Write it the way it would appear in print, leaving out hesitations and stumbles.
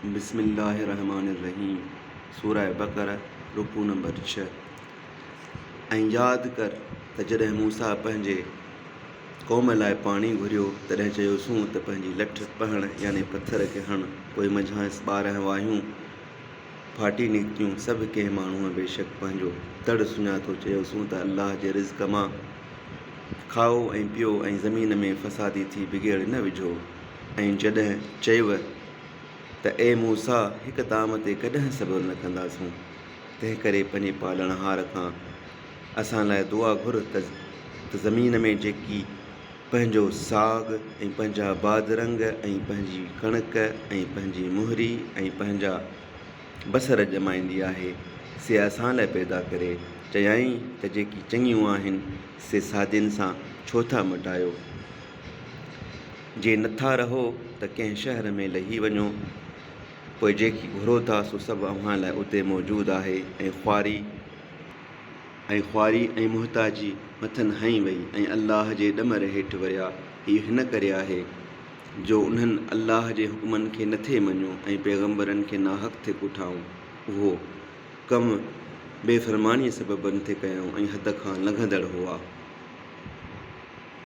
बिस्मिल्लाहिर्रहमानिर्रहीम। सूरह बक़रा रुकू नंबर 6। ऐं यादि कर त जॾहिं मूसा पंहिंजे क़ौम लाइ पाणी घुरियो तॾहिं चयोसूं त पंहिंजी लठ पहण यानी पथर खे हण, पोइ मंझांसि 12 वायूं फाटी निकितियूं। सभु कंहिं माण्हूअ बेशक पंहिंजो तड़ सुञातो। चयोसूं त अल्लाह जे रिज़्क़ मां खाओ ऐं पियो ऐं ज़मीन में फ़सादी थी बिगेड़ न विझो। ऐं जॾहिं चयव त ए मूसा हिकु ताम ते कॾहिं सब्र न कंदासूं, तंहिं करे पंहिंजे पालणहार खां असां लाइ दुआ घुर त ज़मीन में जेकी पंहिंजो साग ऐं पंहिंजा बादरंग ऐं पंहिंजी कणिक ऐं पंहिंजी मुहरी ऐं पंहिंजा बसर ॼमाईंदी आहे से असां लाइ पैदा करे। चयाईं त जेकी चङियूं आहिनि से सादियुनि सां छो था मटायो। जे नथा रहो त कंहिं शहर में लही वञो, पोइ जेकी घुरो था सो सभु अव्हां लाइ उते मौजूदु आहे। ऐं ख्वारी ऐं मुहताजी मथनि हई वई ऐं अल्लाह जे ॾमर हेठि वरिया। इहो हिन करे आहे जो उन्हनि अल्लाह जे हुकमनि खे नथे मञियो ऐं पैगम्बरनि खे नाहक़ ते कुठाऊं। उहो कमु बेफ़रमानीअ सबबनि ते कयूं ऐं हद खां लंघंदड़ हुआ।